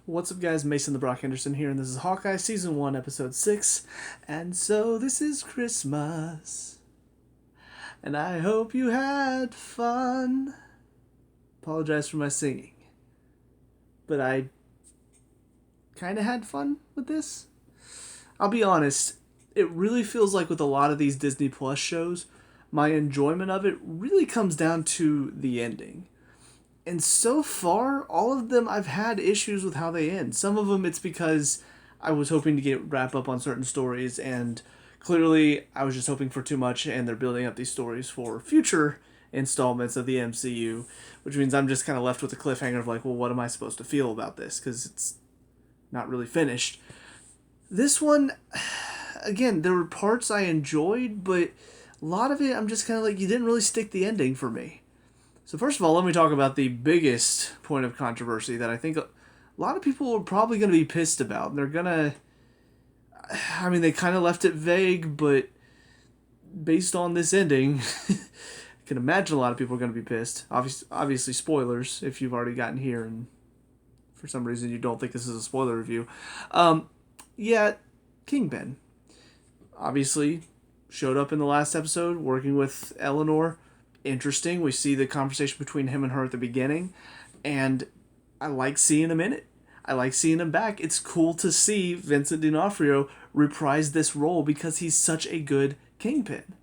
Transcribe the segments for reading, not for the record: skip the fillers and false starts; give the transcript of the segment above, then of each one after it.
What's up, guys? Mason the Brock Henderson here, and this is Hawkeye Season 1, Episode 6. And so, this is Christmas. And I hope you had fun. Apologize for my singing. But I kind of had fun with this. I'll be honest, it really feels like with a lot of these Disney Plus shows, my enjoyment of it really comes down to the ending. And so far, all of them I've had issues with how they end. Some of them it's because I was hoping to get wrap up on certain stories, and clearly I was just hoping for too much, and they're building up these stories for future installments of the MCU, which means I'm just kind of left with a cliffhanger of like, well, what am I supposed to feel about this? Because it's not really finished. This one, again, there were parts I enjoyed, but a lot of it I'm just kind of like, you didn't really stick the ending for me. So first of all, let me talk about the biggest point of controversy that I think a lot of people are probably going to be pissed about. They're going to... I mean, they kind of left it vague, but based on this ending, I can imagine a lot of people are going to be pissed. Obviously, spoilers if you've already gotten here and for some reason you don't think this is a spoiler review. Yeah, Kingpin. Obviously, showed up in the last episode working with Eleanor. Interesting. We see the conversation between him and her at the beginning, and I like seeing him in it. I like seeing him back. It's cool to see Vincent D'Onofrio reprise this role because he's such a good Kingpin.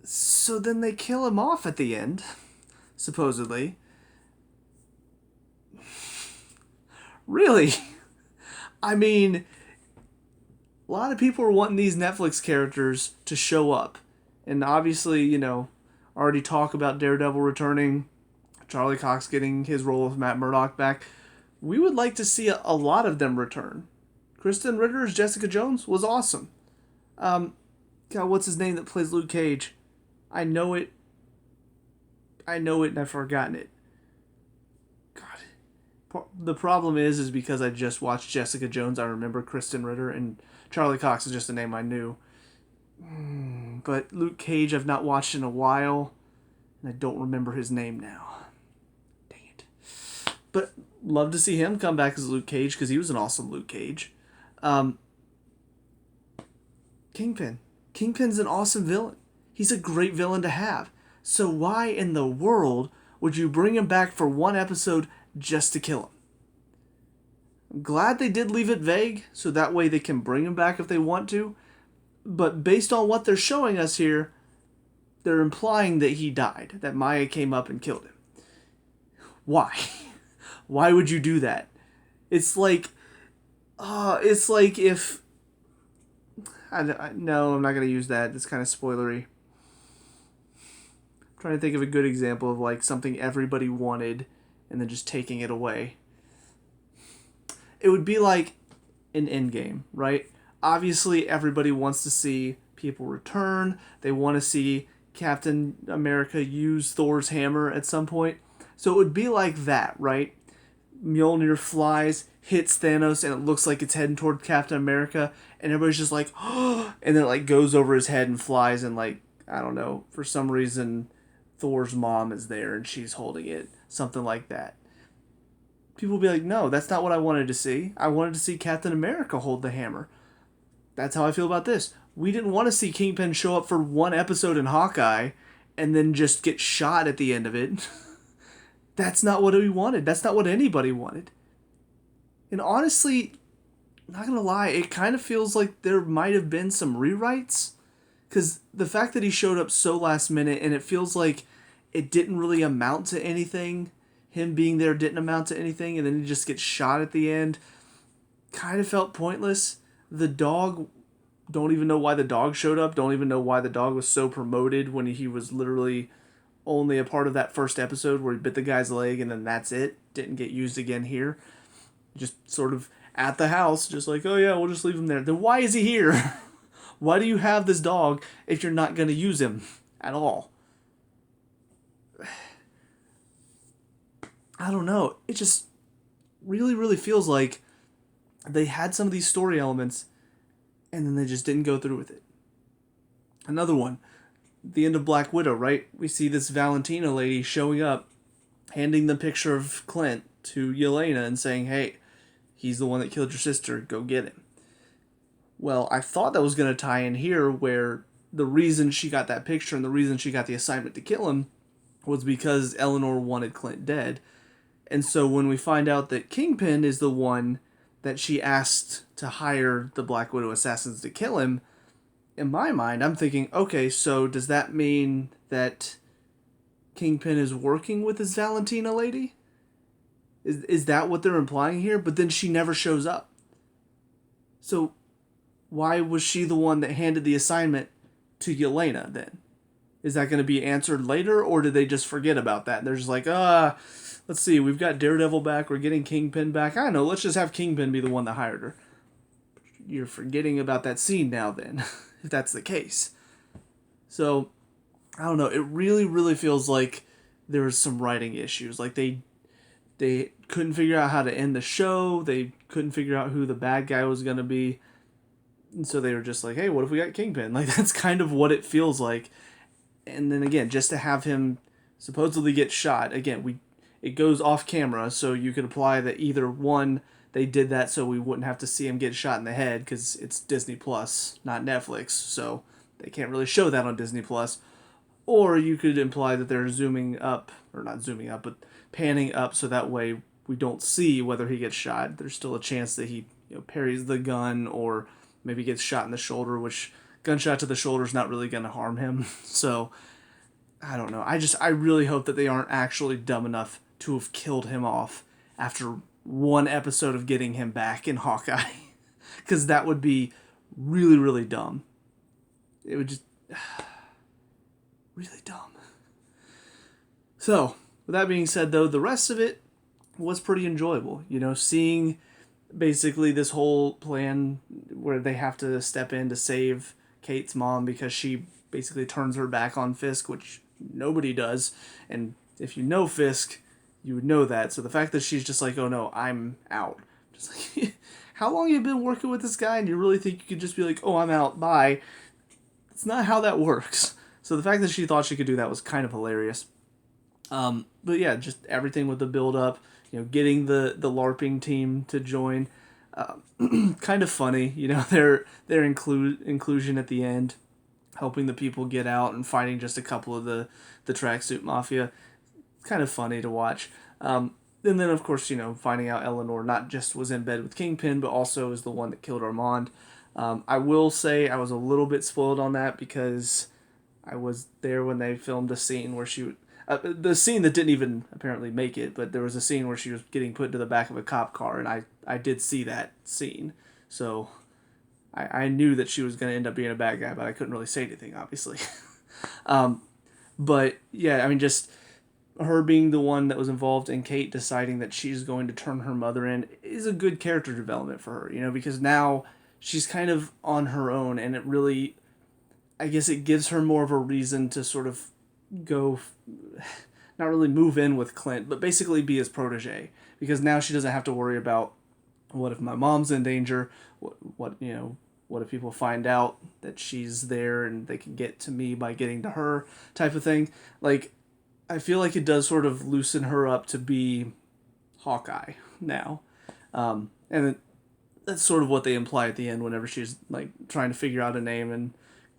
So then they kill him off at the end, supposedly. Really? I mean, a lot of people are wanting these Netflix characters to show up. And obviously, already talk about Daredevil returning, Charlie Cox getting his role of Matt Murdock back. We would like to see a lot of them return. Kristen Ritter as Jessica Jones was awesome. God, what's his name that plays Luke Cage? I know it, and I've forgotten it. God. The problem is because I just watched Jessica Jones, I remember Kristen Ritter, and Charlie Cox is just a name I knew. But Luke Cage I've not watched in a while, and I don't remember his name now. Dang it. But love to see him come back as Luke Cage, because he was an awesome Luke Cage. Kingpin. Kingpin's an awesome villain. He's a great villain to have. So why in the world would you bring him back for one episode just to kill him? I'm glad they did leave it vague, so that way they can bring him back if they want to. But based on what they're showing us here, they're implying that he died, that Maya came up and killed him. Why? Why would you do that? It's like if... No, I'm not going to use that. It's kind of spoilery. I'm trying to think of a good example of like something everybody wanted and then just taking it away. It would be like an Endgame, right? Obviously, everybody wants to see people return. They want to see Captain America use Thor's hammer at some point. So it would be like that, right? Mjolnir flies, hits Thanos, and it looks like it's heading toward Captain America. And everybody's just like, oh, and then it like goes over his head and flies. And like, I don't know, for some reason, Thor's mom is there and she's holding it. Something like that. People will be like, no, that's not what I wanted to see. I wanted to see Captain America hold the hammer. That's how I feel about this. We didn't want to see Kingpin show up for one episode in Hawkeye and then just get shot at the end of it. That's not what we wanted. That's not what anybody wanted. And honestly, I'm not going to lie, it kind of feels like there might have been some rewrites. Because the fact that he showed up so last minute and it feels like it didn't really amount to anything. Him being there didn't amount to anything, and then he just gets shot at the end. Kind of felt pointless. The dog, don't even know why the dog showed up. Don't even know why the dog was so promoted when he was literally only a part of that first episode where he bit the guy's leg and then that's it. Didn't get used again here. Just sort of at the house, just like, oh yeah, we'll just leave him there. Then why is he here? Why do you have this dog if you're not going to use him at all? I don't know. It just really, really feels like they had some of these story elements and then they just didn't go through with it. Another one, the end of Black Widow, right? We see this Valentina lady showing up, handing the picture of Clint to Yelena and saying, hey, he's the one that killed your sister, go get him. Well, I thought that was going to tie in here where the reason she got that picture and the reason she got the assignment to kill him was because Eleanor wanted Clint dead. And so when we find out that Kingpin is the one that she asked to hire the Black Widow assassins to kill him, in my mind, I'm thinking, okay, so does that mean that Kingpin is working with this Valentina lady? Is that what they're implying here? But then she never shows up. So why was she the one that handed the assignment to Yelena then? Is that going to be answered later, or did they just forget about that? They're just like, let's see, we've got Daredevil back, we're getting Kingpin back. I don't know, let's just have Kingpin be the one that hired her. You're forgetting about that scene now then, if that's the case. So, I don't know, it really, really feels like there's some writing issues. Like, they couldn't figure out how to end the show, they couldn't figure out who the bad guy was going to be, and so they were just like, hey, what if we got Kingpin? Like, that's kind of what it feels like. And then again, just to have him supposedly get shot, again, it goes off camera, so you could apply that either one, they did that so we wouldn't have to see him get shot in the head, because it's Disney Plus, not Netflix, so they can't really show that on Disney Plus. Or you could imply that they're zooming up, or not zooming up, but panning up, so that way we don't see whether he gets shot. There's still a chance that he parries the gun, or maybe gets shot in the shoulder, which gunshot to the shoulder is not really going to harm him. So, I don't know. I really hope that they aren't actually dumb enough to have killed him off after one episode of getting him back in Hawkeye. Because that would be really, really dumb. It would just... really dumb. So, with that being said, though, the rest of it was pretty enjoyable. Seeing basically this whole plan where they have to step in to save Kate's mom because she basically turns her back on Fisk, which nobody does. And if you know Fisk, you would know that. So the fact that she's just like, oh no, I'm out. Just like, how long have you been working with this guy and you really think you could just be like, oh, I'm out, bye? It's not how that works. So the fact that she thought she could do that was kind of hilarious. But yeah, just everything with the build-up, getting the LARPing team to join. Kind of funny, their inclusion at the end, helping the people get out and fighting just a couple of the tracksuit mafia. Kind of funny to watch. And then, of course, finding out Eleanor not just was in bed with Kingpin, but also is the one that killed Armand. I will say I was a little bit spoiled on that because I was there when they filmed a scene where she... the scene that didn't even apparently make it, but there was a scene where she was getting put into the back of a cop car, and I did see that scene. So I knew that she was going to end up being a bad guy, but I couldn't really say anything, obviously. But yeah, just her being the one that was involved and Kate deciding that she's going to turn her mother in is a good character development for her, because now she's kind of on her own, and it really, I guess it gives her more of a reason to sort of go, not really move in with Clint, but basically be his protege, because now she doesn't have to worry about what if my mom's in danger, what if people find out that she's there and they can get to me by getting to her, type of thing. Like, I feel like it does sort of loosen her up to be Hawkeye now. And that's sort of what they imply at the end whenever she's like trying to figure out a name, and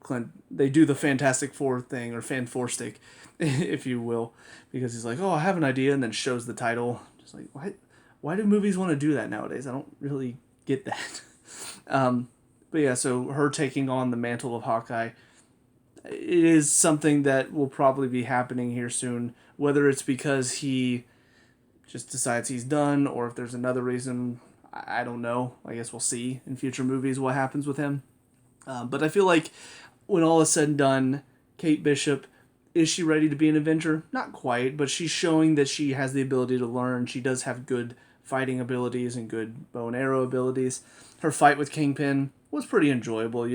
Clint, they do the Fantastic Four thing, or Fan Four stick, if you will, because he's like, oh, I have an idea, and then shows the title. Just like, why do movies want to do that nowadays? I don't really get that. But yeah, so her taking on the mantle of Hawkeye, it is something that will probably be happening here soon, whether it's because he just decides he's done, or if there's another reason, I don't know. I guess we'll see in future movies what happens with him. But I feel like when all is said and done, Kate Bishop, is she ready to be an Avenger? Not quite, but she's showing that she has the ability to learn. She does have good fighting abilities and good bow and arrow abilities. Her fight with Kingpin was pretty enjoyable.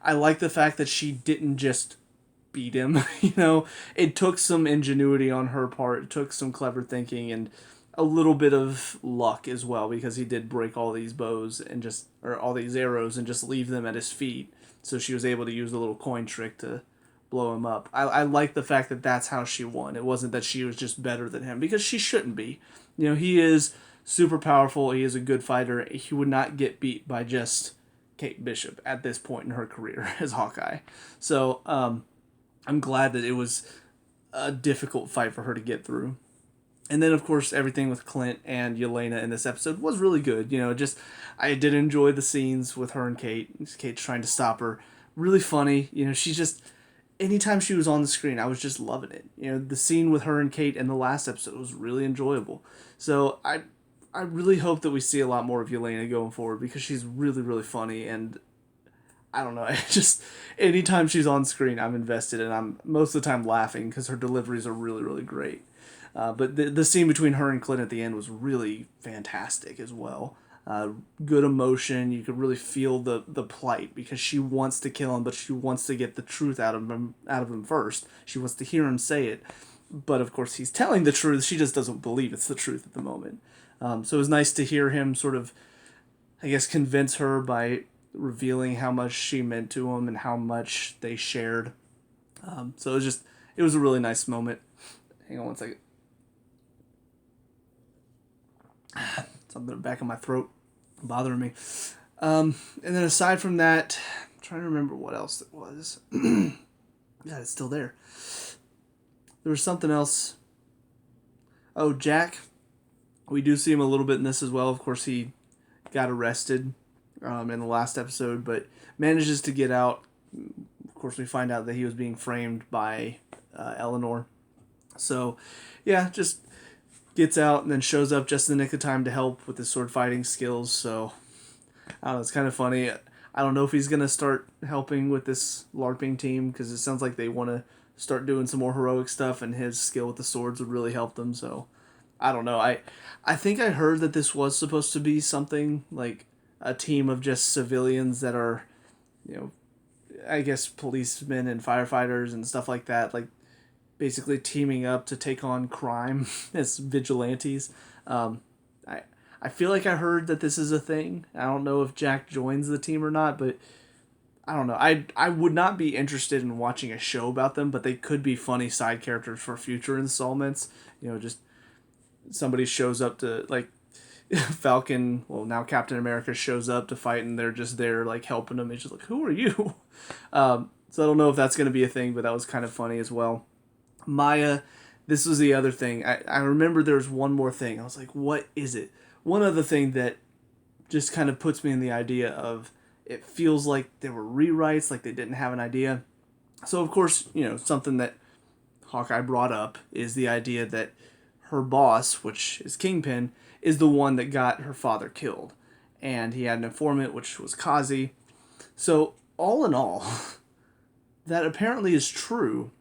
I like the fact that she didn't just beat him. It took some ingenuity on her part. It took some clever thinking and a little bit of luck as well, because he did break all these bows or all these arrows and just leave them at his feet. So she was able to use the little coin trick to blow him up. I like the fact that that's how she won. It wasn't that she was just better than him, because she shouldn't be. You know, he is super powerful. He is a good fighter. He would not get beat by just Kate Bishop at this point in her career as Hawkeye. So I'm glad that it was a difficult fight for her to get through. And then, of course, everything with Clint and Yelena in this episode was really good. You know, just I did enjoy the scenes with her and Kate. Kate's trying to stop her. Really funny. You know, she's just, anytime she was on the screen, I was just loving it. You know, the scene with her and Kate in the last episode was really enjoyable. So I really hope that we see a lot more of Yelena going forward, because she's really, really funny. And I don't know, I just, anytime she's on screen, I'm invested, and I'm most of the time laughing because her deliveries are really, really great. But the scene between her and Clint at the end was really fantastic as well. Good emotion. You could really feel the plight, because she wants to kill him, but she wants to get the truth out of him first. She wants to hear him say it, but of course he's telling the truth. She just doesn't believe it's the truth at the moment. So it was nice to hear him sort of, I guess, convince her by revealing how much she meant to him and how much they shared. So it was a really nice moment. Hang on one second. Something in the back of my throat bothering me. And then aside from that, I'm trying to remember what else it was. God, it's still there. There was something else. Oh, Jack. We do see him a little bit in this as well. Of course, he got arrested in the last episode, but manages to get out. Of course, we find out that he was being framed by Eleanor. So, yeah, just gets out and then shows up just in the nick of time to help with his sword fighting skills. So, I don't know, it's kind of funny. I don't know if he's going to start helping with this LARPing team, because it sounds like they want to start doing some more heroic stuff, and his skill with the swords would really help them. So, I don't know. I think I heard that this was supposed to be something like a team of just civilians that are, you know, I guess policemen and firefighters and stuff like that, like basically teaming up to take on crime as vigilantes. I feel like I heard that this is a thing. I don't know if Jack joins the team or not, but I don't know. I would not be interested in watching a show about them, but they could be funny side characters for future installments. You know, just somebody shows up to, like, Falcon, well, now Captain America shows up to fight, and they're just there, like, helping him. It's just like, who are you? So I don't know if that's going to be a thing, but that was kind of funny as well. Maya, this was the other thing. I remember there was one more thing. I was like, what is it? One other thing that just kind of puts me in the idea of, it feels like there were rewrites, like they didn't have an idea. So, of course, you know, something that Hawkeye brought up is the idea that her boss, which is Kingpin, is the one that got her father killed. And he had an informant, which was Kazi. So, all in all, that apparently is true.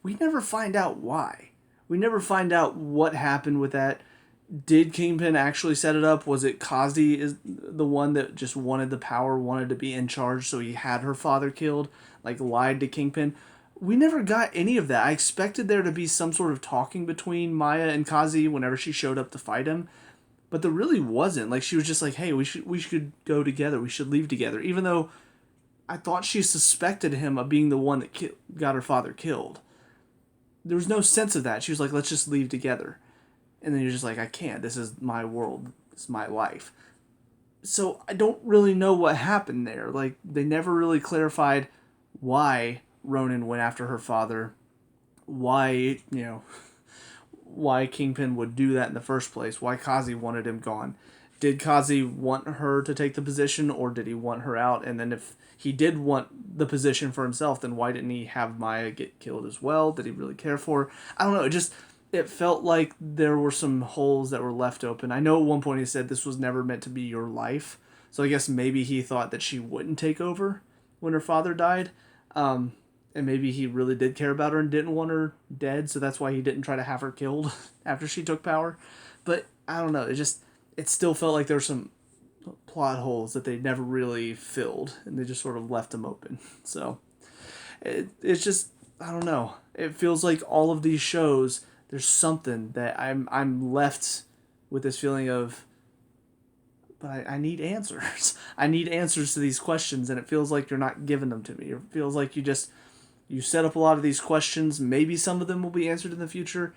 We never find out why. We never find out what happened with that. Did Kingpin actually set it up? Was it Kazi is the one that just wanted the power, wanted to be in charge, so he had her father killed, like lied to Kingpin? We never got any of that. I expected there to be some sort of talking between Maya and Kazi whenever she showed up to fight him, but there really wasn't. Like, she was just like, hey, we should go together. We should leave together. Even though I thought she suspected him of being the one that got her father killed. There was no sense of that. She was like, let's just leave together. And then you're just like, I can't. This is my world. This is my life. So I don't really know what happened there. Like, they never really clarified why Ronan went after her father. Why, why Kingpin would do that in the first place. Why Kazi wanted him gone. Did Kazi want her to take the position, or did he want her out? And then if he did want the position for himself, then why didn't he have Maya get killed as well? Did he really care for her? I don't know. It felt like there were some holes that were left open. I know at one point he said this was never meant to be your life. So I guess maybe he thought that she wouldn't take over when her father died. And maybe he really did care about her and didn't want her dead. So that's why he didn't try to have her killed after she took power. But I don't know. It still felt like there were some plot holes that they never really filled. And they just sort of left them open. So it's just, I don't know. It feels like all of these shows, there's something that I'm left with this feeling of, but I need answers. I need answers to these questions, and it feels like you're not giving them to me. It feels like you just you set up a lot of these questions. Maybe some of them will be answered in the future.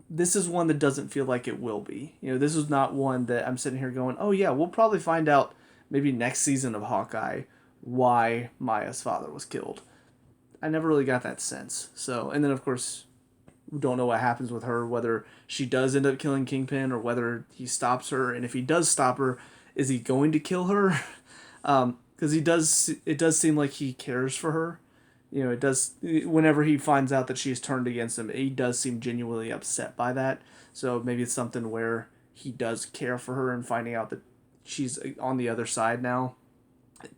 This is one that doesn't feel like it will be. This is not one that I'm sitting here going, oh yeah, we'll probably find out maybe next season of Hawkeye why Maya's father was killed. I never really got that sense. So, and then of course, we don't know what happens with her, whether she does end up killing Kingpin or whether he stops her. And if he does stop her, is he going to kill her? Because it does seem like he cares for her. It does, whenever he finds out that she's turned against him, he does seem genuinely upset by that. So maybe it's something where he does care for her, and finding out that she's on the other side now,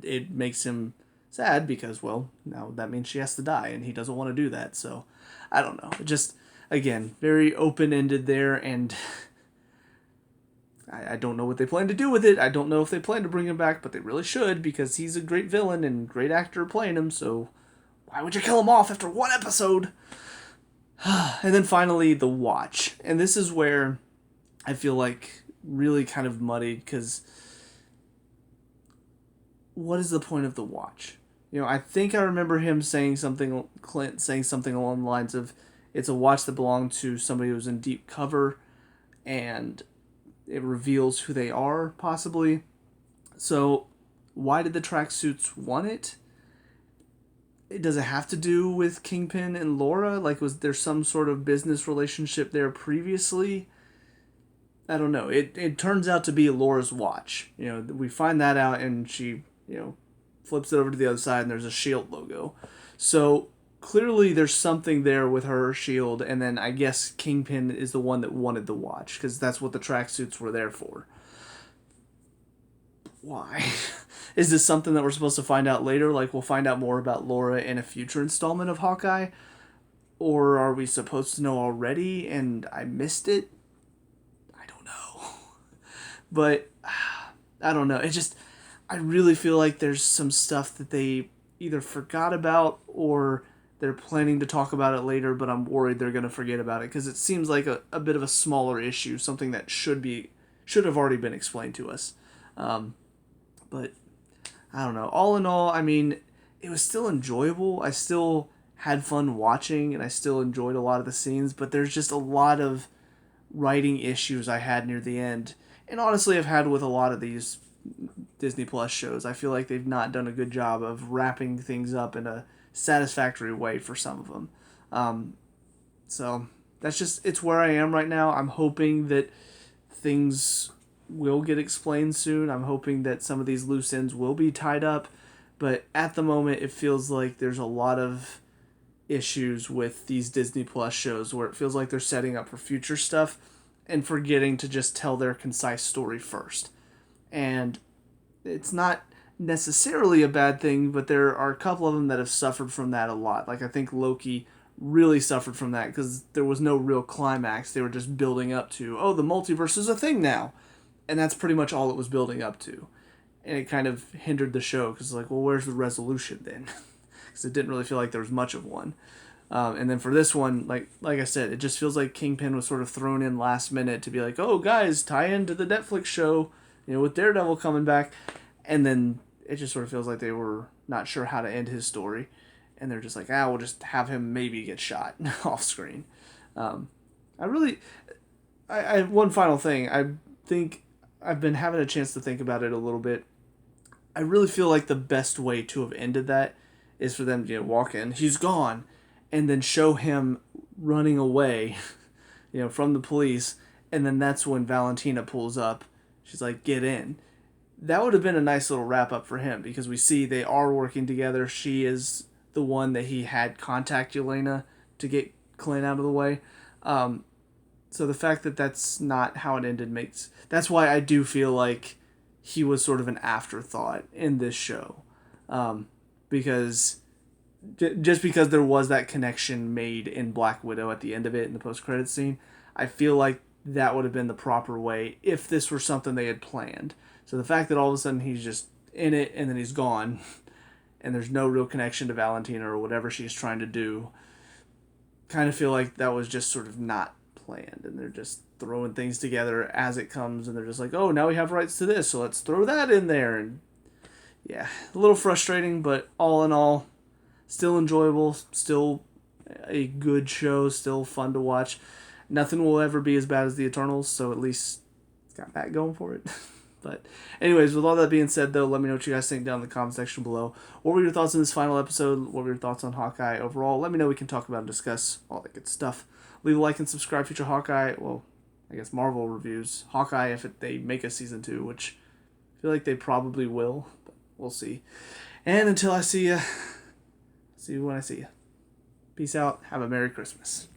it makes him sad because, well, now that means she has to die, and he doesn't want to do that. So I don't know. Just, again, very open-ended there, and I don't know what they plan to do with it. I don't know if they plan to bring him back, but they really should, because he's a great villain and great actor playing him, so why would you kill him off after one episode? And then finally, The Watch. And this is where I feel like really kind of muddied, because what is the point of The Watch? I think I remember him saying something, Clint saying something along the lines of, it's a watch that belonged to somebody who was in deep cover, and it reveals who they are, possibly. So why did the tracksuits want it? Does it have to do with Kingpin and Laura? Like, was there some sort of business relationship there previously? I don't know. It turns out to be Laura's watch. We find that out, and she, flips it over to the other side, and there's a S.H.I.E.L.D. logo. So clearly there's something there with her S.H.I.E.L.D., and then I guess Kingpin is the one that wanted the watch, because that's what the tracksuits were there for. Why? Is this something that we're supposed to find out later? Like, we'll find out more about Laura in a future installment of Hawkeye? Or are we supposed to know already and I missed it? I don't know. But, I don't know. I really feel like there's some stuff that they either forgot about or they're planning to talk about it later, but I'm worried they're going to forget about it, because it seems like a bit of a smaller issue, something that should have already been explained to us. But I don't know. All in all, I mean, it was still enjoyable. I still had fun watching, and I still enjoyed a lot of the scenes, but there's just a lot of writing issues I had near the end. And honestly, I've had with a lot of these Disney Plus shows. I feel like they've not done a good job of wrapping things up in a satisfactory way for some of them. So it's where I am right now. I'm hoping that things will get explained soon. I'm hoping that some of these loose ends will be tied up, but at the moment it feels like there's a lot of issues with these Disney Plus shows where it feels like they're setting up for future stuff and forgetting to just tell their concise story first. And it's not necessarily a bad thing, but there are a couple of them that have suffered from that a lot. Like, I think Loki really suffered from that because there was no real climax. They were just building up to, oh, the multiverse is a thing now. And that's pretty much all it was building up to. And it kind of hindered the show because, like, well, where's the resolution then? Because it didn't really feel like there was much of one. And then for this one, like I said, it just feels like Kingpin was sort of thrown in last minute to be like, oh, guys, tie into the Netflix show, with Daredevil coming back. And then it just sort of feels like they were not sure how to end his story. And they're just like, we'll just have him maybe get shot off screen. One final thing. I think I've been having a chance to think about it a little bit. I really feel like the best way to have ended that is for them to walk in, he's gone, and then show him running away, from the police, and then that's when Valentina pulls up. She's like, get in. That would have been a nice little wrap up for him, because we see they are working together. She is the one that he had contact Yelena to get Clint out of the way. So the fact that that's not how it ended that's why I do feel like he was sort of an afterthought in this show. Because just because there was that connection made in Black Widow at the end of it in the post-credits scene, I feel like that would have been the proper way if this were something they had planned. So the fact that all of a sudden he's just in it and then he's gone and there's no real connection to Valentina or whatever she's trying to do, kind of feel like that was just sort of not planned, and they're just throwing things together as it comes, and they're just like, oh, now we have rights to this, so let's throw that in there. And yeah, a little frustrating, but all in all, still enjoyable, still a good show, still fun to watch. Nothing will ever be as bad as the Eternals, so at least it's got that going for it. But anyways, with all that being said, though, let me know what you guys think down in the comment section below. What were your thoughts on this final episode? What were your thoughts on Hawkeye overall? Let me know. We can talk about and discuss all that good stuff. Leave a like and subscribe. Future Hawkeye, well, I guess Marvel reviews. Hawkeye, if they make a season 2, which I feel like they probably will, but we'll see. And until I see you when I see you. Peace out. Have a Merry Christmas.